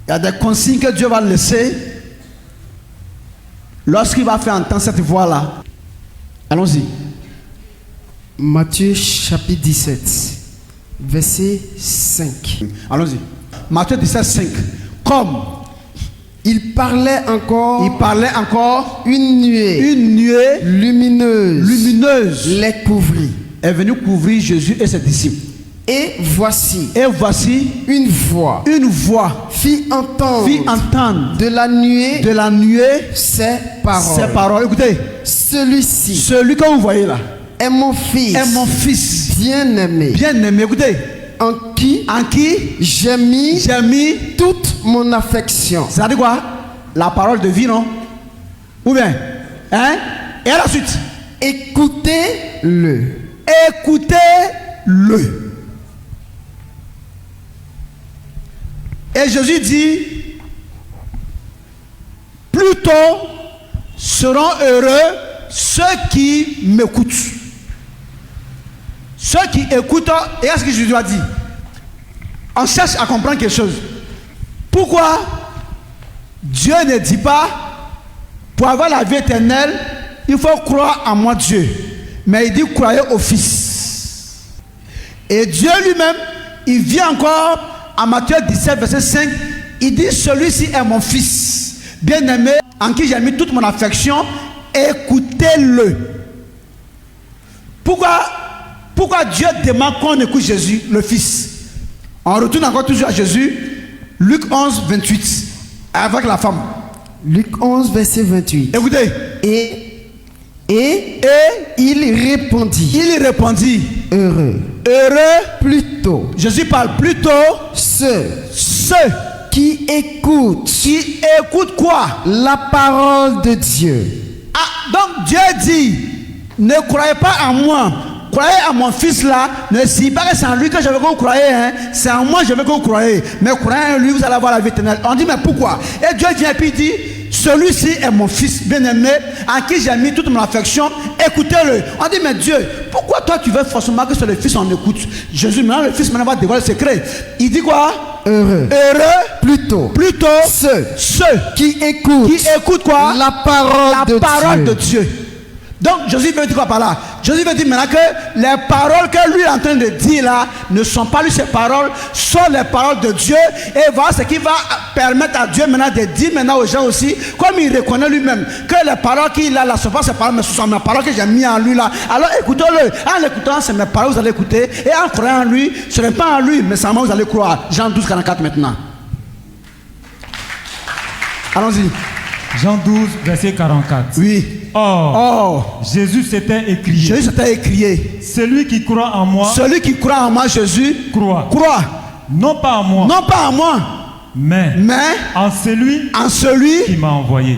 Il y a des consignes que Dieu va laisser lorsqu'il va faire entendre cette voix-là. Allons-y. Matthieu chapitre 17, verset 5. Allons-y. Matthieu 17, 5. Comme il parlait encore une nuée lumineuse les couvrit. Est venue couvrir Jésus et ses disciples. Et voici une voix fit entendre de la nuée ces paroles. Écoutez, celui que vous voyez là est mon fils bien-aimé, écoutez, en qui j'ai mis toute mon affection. C'est-à-dire quoi? La parole de vie, non? Ou bien, hein? Et à la suite, écoutez-le. Et Jésus dit, plutôt seront heureux ceux qui m'écoutent. Ceux qui écoutent, et est-ce que Jésus a dit? On cherche à comprendre quelque chose. Pourquoi Dieu ne dit pas, pour avoir la vie éternelle, il faut croire en moi Dieu. Mais il dit, croyez au Fils. Et Dieu lui-même, il vient encore en Matthieu 17, verset 5, il dit, celui-ci est mon Fils, bien-aimé, en qui j'ai mis toute mon affection, écoutez-le. Pourquoi Dieu demande qu'on écoute Jésus, le Fils? On retourne encore toujours à Jésus, Luc 11, 28, avec la femme. Luc 11, verset 28. Écoutez. Et il répondit, heureux plutôt. Jésus parle plutôt. Ceux qui écoutent quoi? La parole de Dieu. Ah, donc Dieu dit, ne croyez pas en moi, croyez à mon Fils là. Ne signifie pas que c'est en lui que je veux que vous croyez, hein? C'est en moi que je veux que vous croyez. Mais croyez en lui, vous allez avoir la vie éternelle. On dit, mais pourquoi? Et Dieu vient et puis dit, celui-ci est mon Fils bien-aimé, en qui j'ai mis toute mon affection, écoutez-le. On dit, mais Dieu, pourquoi toi tu veux forcément que c'est le Fils on écoute? Jésus, maintenant le Fils maintenant va dévoiler le secret. Il dit quoi? Heureux plutôt ceux qui écoutent quoi? La parole de Dieu. Donc Jésus veut dire quoi par là? Jésus veut dire maintenant que les paroles que lui est en train de dire là ne sont pas lui ses paroles, sont les paroles de Dieu. Et voilà ce qui va permettre à Dieu maintenant de dire maintenant aux gens aussi, comme il reconnaît lui-même que les paroles qu'il a là ne sont pas ses paroles, mais ce sont mes paroles que j'ai mis en lui là. Alors écoutez-le. En l'écoutant, c'est mes paroles que vous allez écouter. Et en croyant en lui, ce n'est pas en lui, mais c'est en moi que vous allez croire. Jean 12, 44 maintenant. Allons-y. Jean 12, verset 44. Oui. Or, Jésus s'était écrié. Celui qui croit en moi. Jésus, croit. Non pas en moi. Mais en celui qui m'a envoyé.